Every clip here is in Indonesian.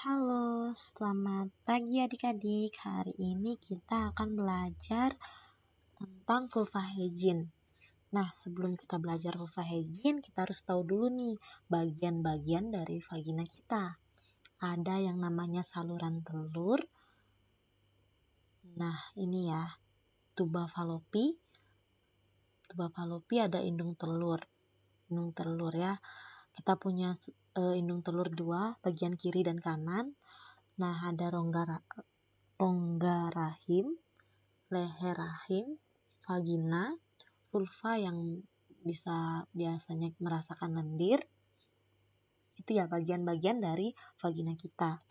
Halo, selamat pagi adik-adik. Hari ini kita akan belajar tentang vulva hygiene. Nah, sebelum kita belajar vulva hygiene, kita harus tahu dulu nih bagian-bagian dari vagina kita. Ada yang namanya saluran telur. Nah, ini ya, tuba falopi. Tuba falopi ada indung telur. Indung telur ya. Kita punya indung telur dua, bagian kiri dan kanan. Nah, ada rongga rahim, leher rahim, vagina, vulva yang biasanya merasakan lendir. Itu ya bagian-bagian dari vagina kita.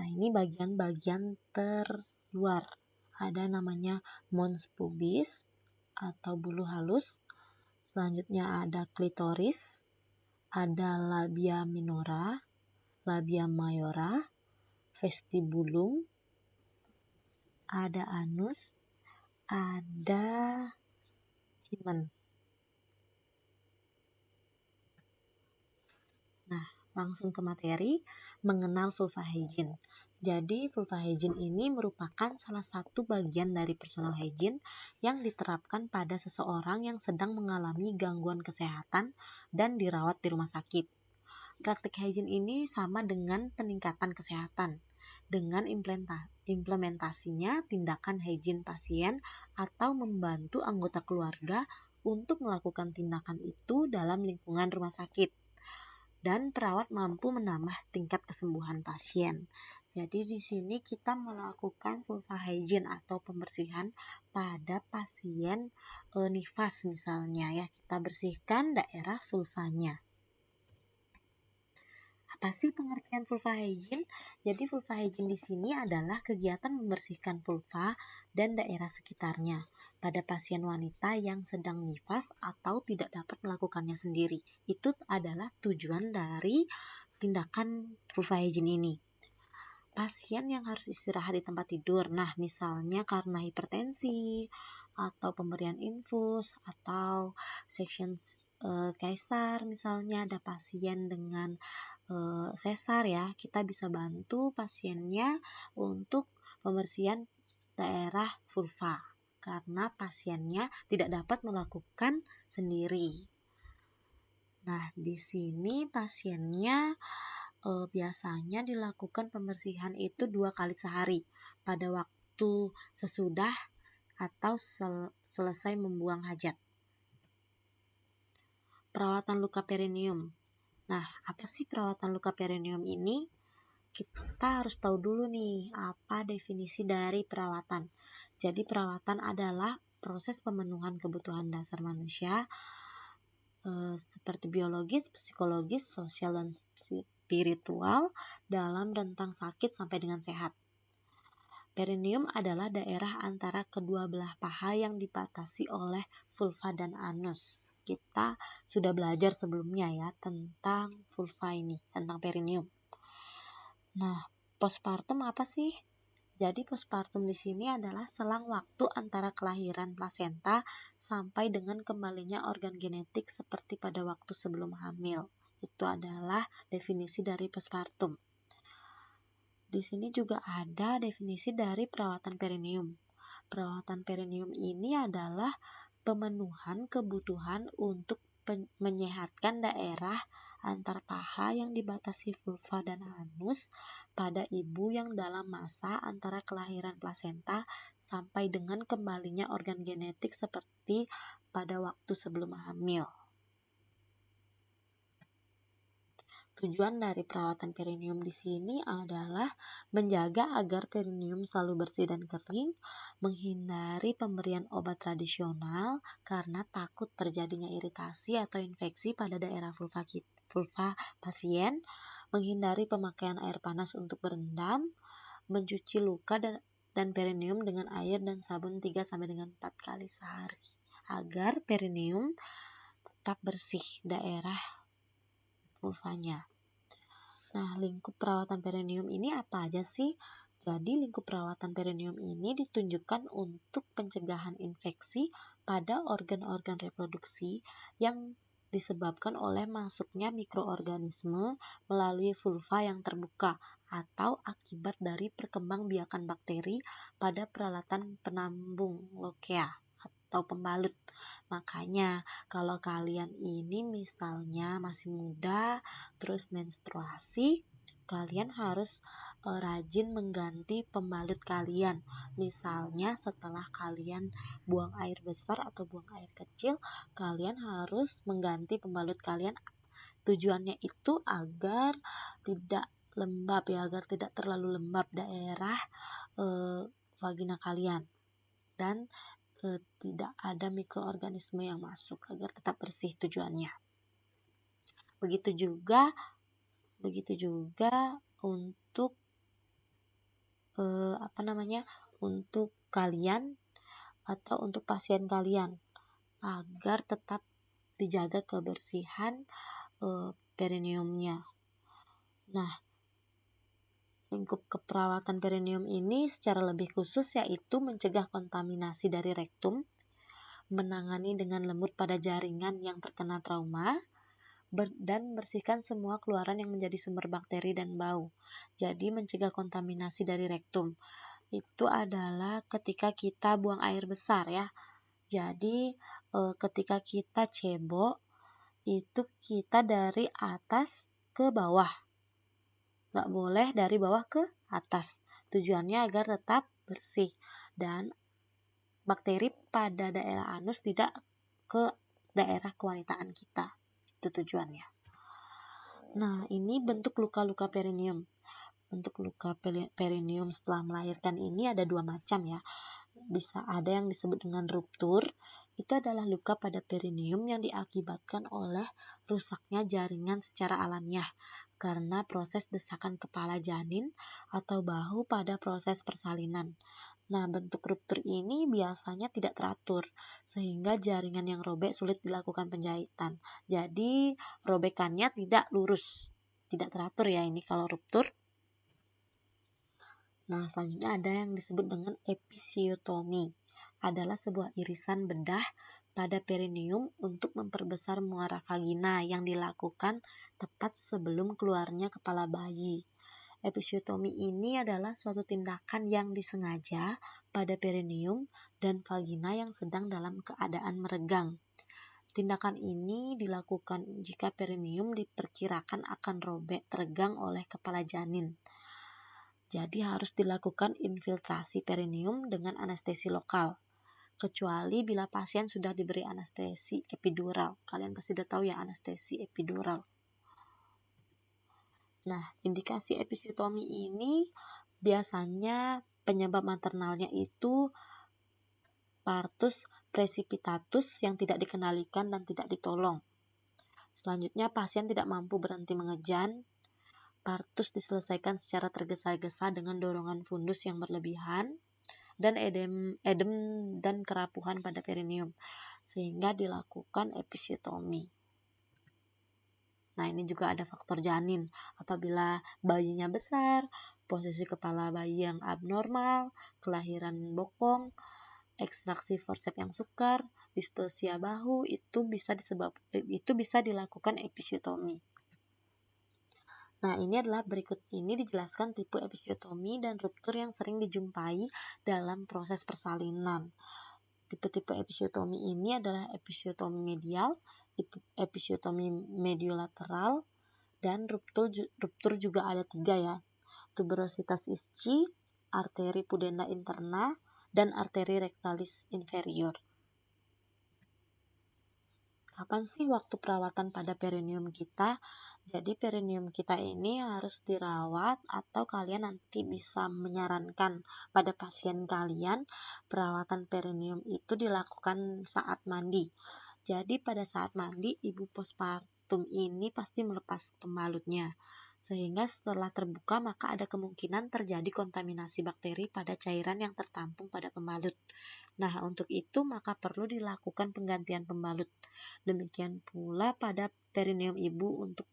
Nah, ini bagian-bagian terluar. Ada namanya mons pubis atau bulu halus. Selanjutnya ada klitoris, ada labia minora, labia mayora, vestibulum, ada anus, ada himen. Nah, langsung ke materi, mengenal vulva hygiene. Jadi, vulva hygiene ini merupakan salah satu bagian dari personal hygiene yang diterapkan pada seseorang yang sedang mengalami gangguan kesehatan dan dirawat di rumah sakit. Praktik hygiene ini sama dengan peningkatan kesehatan, dengan implementasinya tindakan hygiene pasien atau membantu anggota keluarga untuk melakukan tindakan itu dalam lingkungan rumah sakit. Dan perawat mampu menambah tingkat kesembuhan pasien. Jadi di sini kita melakukan vulva hygiene atau pembersihan pada pasien nifas misalnya ya. Kita bersihkan daerah vulvanya. Apa sih pengertian vulva hygiene? Jadi vulva hygiene di sini adalah kegiatan membersihkan vulva dan daerah sekitarnya pada pasien wanita yang sedang nifas atau tidak dapat melakukannya sendiri. Itu adalah tujuan dari tindakan vulva hygiene ini. Pasien yang harus istirahat di tempat tidur, nah misalnya karena hipertensi atau pemberian infus atau section kaisar, misalnya ada pasien dengan sesar ya, kita bisa bantu pasiennya untuk pembersihan daerah vulva karena pasiennya tidak dapat melakukan sendiri. Nah, di sini pasiennya biasanya dilakukan pembersihan itu 2 kali sehari pada waktu sesudah atau selesai membuang hajat. Perawatan luka perineum. Nah, apa sih perawatan luka perineum ini? Kita harus tahu dulu nih, apa definisi dari perawatan. Jadi, perawatan adalah proses pemenuhan kebutuhan dasar manusia seperti biologis, psikologis, sosial, dan spiritual dalam rentang sakit sampai dengan sehat. Perineum adalah daerah antara kedua belah paha yang dibatasi oleh vulva dan anus. Kita sudah belajar sebelumnya ya tentang vulva ini, tentang perineum. Nah, postpartum apa sih? Jadi postpartum di sini adalah selang waktu antara kelahiran plasenta sampai dengan kembalinya organ genetik seperti pada waktu sebelum hamil. Itu adalah definisi dari postpartum. Di sini juga ada definisi dari perawatan perineum. Perawatan perineum ini adalah pemenuhan kebutuhan untuk menyehatkan daerah antar paha yang dibatasi vulva dan anus pada ibu yang dalam masa antara kelahiran plasenta sampai dengan kembalinya organ genetik seperti pada waktu sebelum hamil. Tujuan dari perawatan perineum di sini adalah menjaga agar perineum selalu bersih dan kering, menghindari pemberian obat tradisional karena takut terjadinya iritasi atau infeksi pada daerah vulva pasien, menghindari pemakaian air panas untuk berendam, mencuci luka dan perineum dengan air dan sabun 3-4 kali sehari agar perineum tetap bersih daerah vulvanya. Nah, lingkup perawatan perineum ini apa aja sih? Jadi, lingkup perawatan perineum ini ditunjukkan untuk pencegahan infeksi pada organ-organ reproduksi yang disebabkan oleh masuknya mikroorganisme melalui vulva yang terbuka atau akibat dari perkembangbiakan bakteri pada peralatan penambung lokea atau pembalut. Makanya kalau kalian ini misalnya masih muda terus menstruasi, kalian harus rajin mengganti pembalut kalian. Misalnya setelah kalian buang air besar atau buang air kecil, kalian harus mengganti pembalut kalian. Tujuannya itu agar tidak lembab ya, agar tidak terlalu lembab daerah vagina kalian dan tidak ada mikroorganisme yang masuk, agar tetap bersih tujuannya. Begitu juga untuk untuk kalian atau untuk pasien kalian, agar tetap dijaga kebersihan perineumnya. Nah, lingkup keperawatan perineum ini secara lebih khusus yaitu mencegah kontaminasi dari rektum, menangani dengan lembut pada jaringan yang terkena trauma, dan bersihkan semua keluaran yang menjadi sumber bakteri dan bau. Jadi mencegah kontaminasi dari rektum itu adalah ketika kita buang air besar ya. Jadi ketika kita cebok itu kita dari atas ke bawah, nggak boleh dari bawah ke atas. Tujuannya agar tetap bersih dan bakteri pada daerah anus tidak ke daerah kewanitaan kita. Itu tujuannya. Nah, ini bentuk luka-luka perineum. Bentuk luka perineum setelah melahirkan ini ada dua macam ya. Bisa ada yang disebut dengan ruptur. Itu adalah luka pada perineum yang diakibatkan oleh rusaknya jaringan secara alamiah karena proses desakan kepala janin atau bahu pada proses persalinan. Nah, bentuk ruptur ini biasanya tidak teratur, sehingga jaringan yang robek sulit dilakukan penjahitan. Jadi, robekannya tidak lurus, tidak teratur ya ini kalau ruptur. Nah, selanjutnya ada yang disebut dengan episiotomi. Adalah sebuah irisan bedah pada perineum untuk memperbesar muara vagina yang dilakukan tepat sebelum keluarnya kepala bayi. Episiotomi ini adalah suatu tindakan yang disengaja pada perineum dan vagina yang sedang dalam keadaan meregang. Tindakan ini dilakukan jika perineum diperkirakan akan robek teregang oleh kepala janin. Jadi harus dilakukan infiltrasi perineum dengan anestesi lokal. Kecuali bila pasien sudah diberi anestesi epidural. Kalian pasti sudah tahu ya anestesi epidural. Nah, indikasi episiotomi ini biasanya penyebab maternalnya itu partus precipitatus yang tidak dikendalikan dan tidak ditolong. Selanjutnya, pasien tidak mampu berhenti mengejan. Partus diselesaikan secara tergesa-gesa dengan dorongan fundus yang berlebihan dan edem dan kerapuhan pada perineum, sehingga dilakukan episiotomi. Nah, ini juga ada faktor janin. Apabila bayinya besar, posisi kepala bayi yang abnormal, kelahiran bokong, ekstraksi forceps yang sukar, distosia bahu, itu bisa dilakukan episiotomi. Nah, berikut ini dijelaskan tipe episiotomi dan ruptur yang sering dijumpai dalam proses persalinan. Tipe-tipe episiotomi ini adalah episiotomi medial, episiotomi mediolateral, dan ruptur juga ada 3 ya. Tuberositas ischi, arteri pudenda interna, dan arteri rectalis inferior. Kapan sih waktu perawatan pada perineum kita? Jadi perineum kita ini harus dirawat atau kalian nanti bisa menyarankan pada pasien kalian perawatan perineum itu dilakukan saat mandi. Jadi pada saat mandi ibu postpartum ini pasti melepas pembalutnya. Sehingga setelah terbuka maka ada kemungkinan terjadi kontaminasi bakteri pada cairan yang tertampung pada pembalut. Nah, untuk itu maka perlu dilakukan penggantian pembalut. Demikian pula pada perineum ibu untuk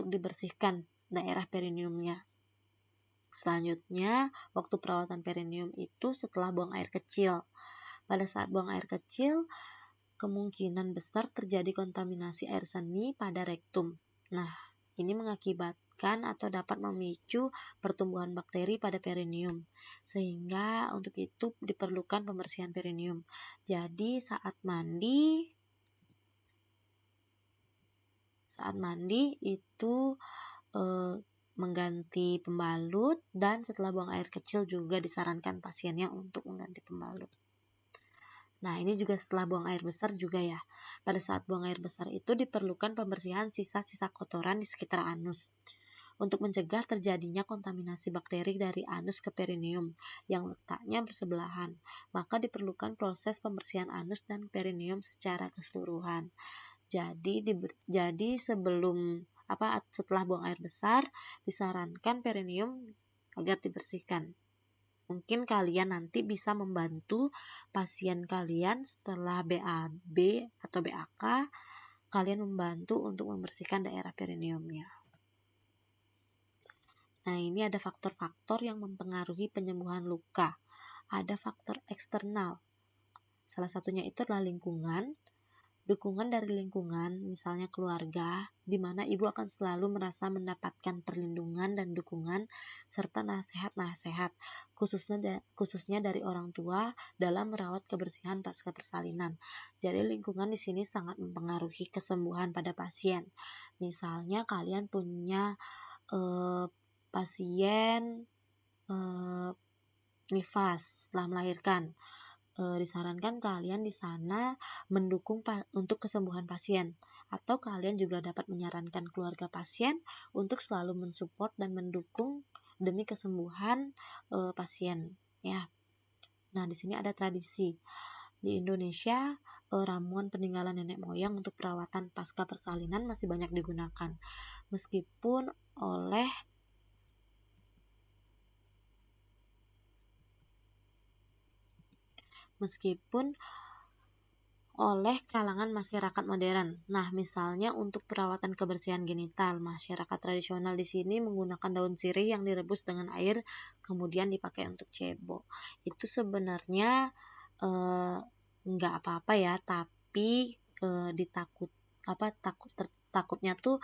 dibersihkan daerah perineumnya. Selanjutnya, waktu perawatan perineum itu setelah buang air kecil. Pada saat buang air kecil, kemungkinan besar terjadi kontaminasi air seni pada rektum. Nah, ini mengakibatkan atau dapat memicu pertumbuhan bakteri pada perineum, sehingga untuk itu diperlukan pembersihan perineum. Jadi saat mandi itu mengganti pembalut, dan setelah buang air kecil juga disarankan pasiennya untuk mengganti pembalut. Nah, ini juga setelah buang air besar juga ya. Pada saat buang air besar itu diperlukan pembersihan sisa-sisa kotoran di sekitar anus untuk mencegah terjadinya kontaminasi bakteri dari anus ke perineum yang letaknya bersebelahan. Maka diperlukan proses pembersihan anus dan perineum secara keseluruhan. Jadi setelah buang air besar disarankan perineum agar dibersihkan. Mungkin kalian nanti bisa membantu pasien kalian setelah BAB atau BAK, kalian membantu untuk membersihkan daerah perineumnya. Nah, ini ada faktor-faktor yang mempengaruhi penyembuhan luka. Ada faktor eksternal. Salah satunya itu adalah lingkungan. Dukungan dari lingkungan, misalnya keluarga, di mana ibu akan selalu merasa mendapatkan perlindungan dan dukungan serta nasihat-nasihat, khususnya dari orang tua dalam merawat kebersihan pasca persalinan. Jadi lingkungan di sini sangat mempengaruhi kesembuhan pada pasien. Misalnya kalian punya pasien nifas setelah melahirkan. Disarankan kalian di sana mendukung untuk kesembuhan pasien, atau kalian juga dapat menyarankan keluarga pasien untuk selalu mensupport dan mendukung demi kesembuhan pasien ya. Nah, di sini ada tradisi di Indonesia, ramuan peninggalan nenek moyang untuk perawatan pasca persalinan masih banyak digunakan meskipun oleh kalangan masyarakat modern. Nah, misalnya untuk perawatan kebersihan genital, masyarakat tradisional di sini menggunakan daun sirih yang direbus dengan air kemudian dipakai untuk cebo. Itu sebenarnya nggak apa-apa ya, tapi takutnya tuh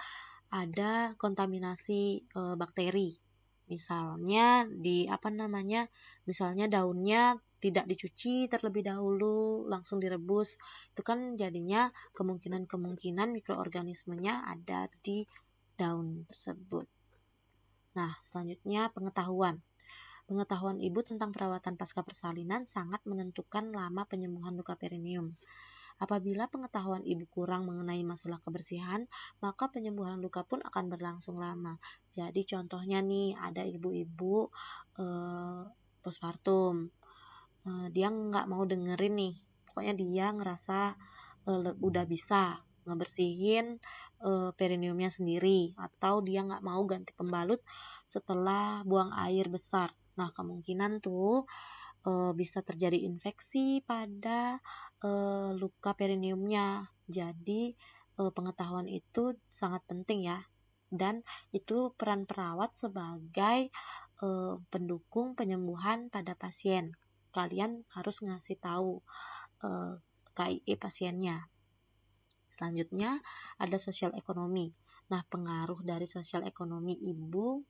ada kontaminasi bakteri. Misalnya misalnya daunnya tidak dicuci terlebih dahulu, langsung direbus. Itu kan jadinya kemungkinan mikroorganismenya ada di daun tersebut. Nah, selanjutnya pengetahuan. Pengetahuan ibu tentang perawatan pasca persalinan sangat menentukan lama penyembuhan luka perineum. Apabila pengetahuan ibu kurang mengenai masalah kebersihan, maka penyembuhan luka pun akan berlangsung lama. Jadi contohnya nih, ada ibu-ibu postpartum, dia nggak mau dengerin nih, pokoknya dia ngerasa udah bisa ngebersihin perineumnya sendiri, atau dia nggak mau ganti pembalut setelah buang air besar. Nah, kemungkinan tuh bisa terjadi infeksi pada luka perineumnya. Jadi pengetahuan itu sangat penting ya, dan itu peran perawat sebagai pendukung penyembuhan pada pasien. Kalian harus ngasih tahu KIE pasiennya. Selanjutnya ada sosial ekonomi. Nah, pengaruh dari sosial ekonomi ibu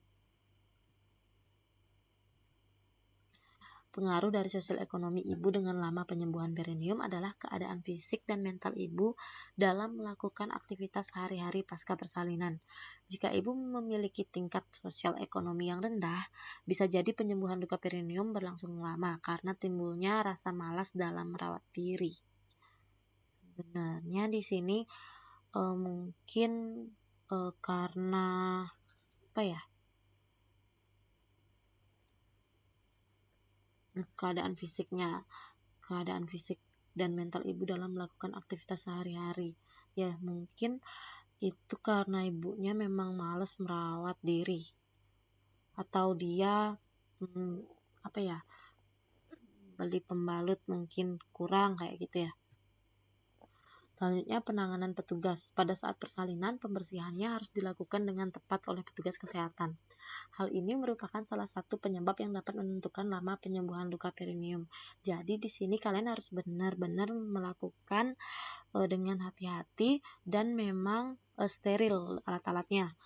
dengan lama penyembuhan perineum adalah keadaan fisik dan mental ibu dalam melakukan aktivitas sehari-hari pasca persalinan. Jika ibu memiliki tingkat sosial ekonomi yang rendah, bisa jadi penyembuhan luka perineum berlangsung lama karena timbulnya rasa malas dalam merawat diri. Sebenarnya di sini mungkin karena keadaan fisik dan mental ibu dalam melakukan aktivitas sehari-hari. Ya, mungkin itu karena ibunya memang malas merawat diri, atau dia beli pembalut mungkin kurang kayak gitu ya. Selanjutnya, penanganan petugas. Pada saat persalinan, pembersihannya harus dilakukan dengan tepat oleh petugas kesehatan. Hal ini merupakan salah satu penyebab yang dapat menentukan lama penyembuhan luka perineum. Jadi di sini kalian harus benar-benar melakukan dengan hati-hati dan memang steril alat-alatnya.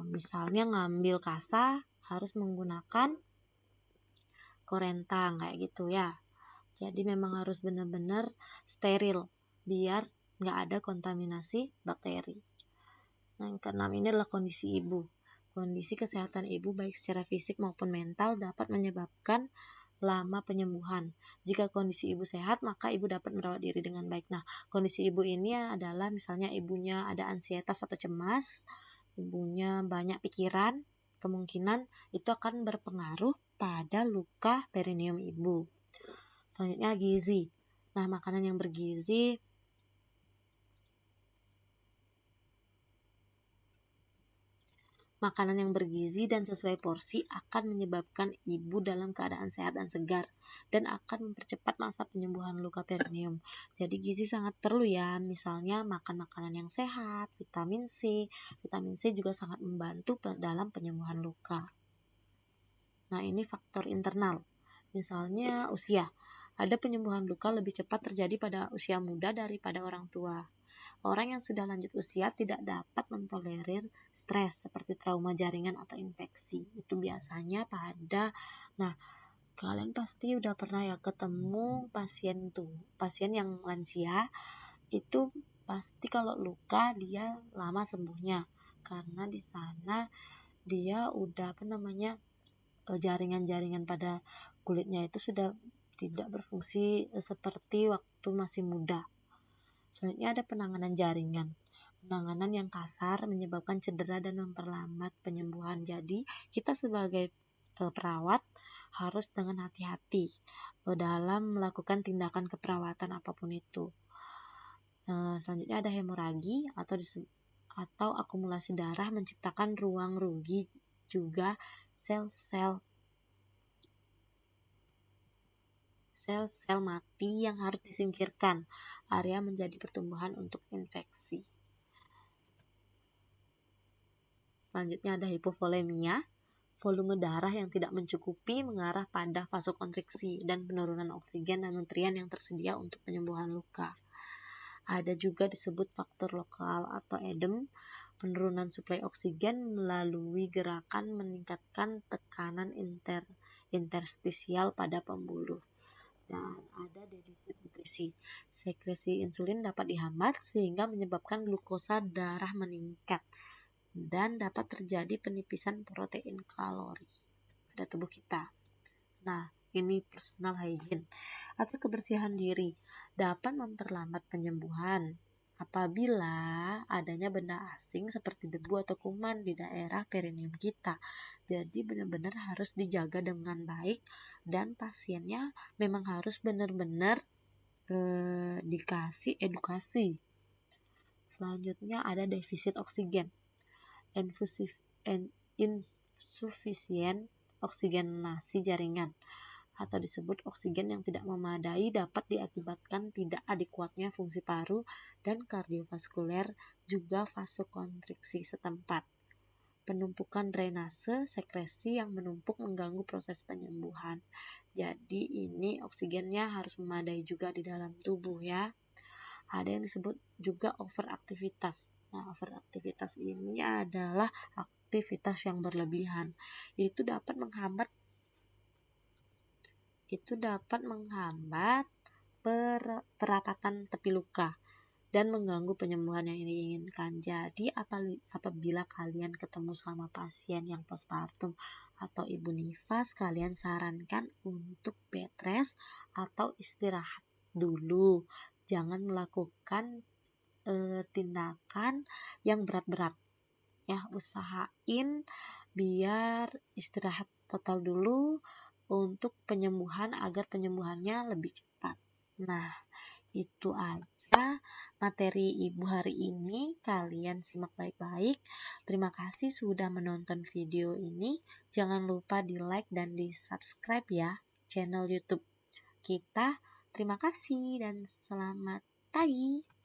Misalnya ngambil kasa harus menggunakan korentang kayak gitu ya. Jadi memang harus benar-benar steril biar nggak ada kontaminasi bakteri. Nah, yang keenam ini adalah kondisi ibu. Kondisi kesehatan ibu baik secara fisik maupun mental dapat menyebabkan lama penyembuhan. Jika kondisi ibu sehat, maka ibu dapat merawat diri dengan baik. Nah, kondisi ibu ini adalah misalnya ibunya ada ansietas atau cemas, ibunya banyak pikiran, kemungkinan itu akan berpengaruh pada luka perineum ibu. Selanjutnya gizi. Nah, makanan yang bergizi dan sesuai porsi akan menyebabkan ibu dalam keadaan sehat dan segar dan akan mempercepat masa penyembuhan luka perineum. Jadi gizi sangat perlu ya, misalnya makan makanan yang sehat, vitamin C. Vitamin C juga sangat membantu dalam penyembuhan luka. Nah, ini faktor internal. Misalnya usia. Ada penyembuhan luka lebih cepat terjadi pada usia muda daripada orang tua. Orang yang sudah lanjut usia tidak dapat mentolerir stres seperti trauma jaringan atau infeksi. Itu biasanya kalian pasti udah pernah ya ketemu pasien yang lansia, itu pasti kalau luka dia lama sembuhnya karena di sana dia udah jaringan-jaringan pada kulitnya itu sudah tidak berfungsi seperti waktu masih muda. Selanjutnya ada penanganan jaringan. Penanganan yang kasar menyebabkan cedera dan memperlambat penyembuhan. Jadi kita sebagai perawat harus dengan hati-hati dalam melakukan tindakan keperawatan apapun itu. Selanjutnya ada hemoragi atau akumulasi darah menciptakan ruang rugi, juga sel-sel mati yang harus disingkirkan. Area menjadi pertumbuhan untuk infeksi. Selanjutnya ada hipovolemia. Volume darah yang tidak mencukupi mengarah pada vasokonstriksi dan penurunan oksigen dan nutrien yang tersedia untuk penyembuhan luka. Ada juga disebut faktor lokal atau edem, penurunan suplai oksigen melalui gerakan meningkatkan tekanan interstisial pada pembuluh. Dan ada defisit nutrisi. Sekresi insulin dapat dihambat sehingga menyebabkan glukosa darah meningkat dan dapat terjadi penipisan protein kalori pada tubuh kita. Nah, ini personal hygiene atau kebersihan diri dapat memperlambat penyembuhan apabila adanya benda asing seperti debu atau kuman di daerah perineum kita. Jadi benar-benar harus dijaga dengan baik dan pasiennya memang harus benar-benar dikasih edukasi. Selanjutnya ada defisit oksigen. Insufisien oksigenasi jaringan atau disebut oksigen yang tidak memadai dapat diakibatkan tidak adekuatnya fungsi paru dan kardiovaskuler juga vasokonstriksi setempat. Penumpukan drainase sekresi yang menumpuk mengganggu proses penyembuhan. Jadi ini oksigennya harus memadai juga di dalam tubuh ya. Ada yang disebut juga overaktivitas. Nah, overaktivitas ini adalah aktivitas yang berlebihan. Itu dapat menghambat perapatan tepi luka dan mengganggu penyembuhan yang diinginkan. Jadi apabila kalian ketemu sama pasien yang postpartum atau ibu nifas, kalian sarankan untuk bed rest atau istirahat dulu. Jangan melakukan tindakan yang berat-berat. Ya, usahain biar istirahat total dulu untuk penyembuhan agar penyembuhannya lebih cepat. Nah, itu aja materi ibu hari ini. Kalian simak baik-baik. Terima kasih sudah menonton video ini. Jangan lupa di like dan di subscribe ya channel YouTube kita. Terima kasih dan selamat pagi.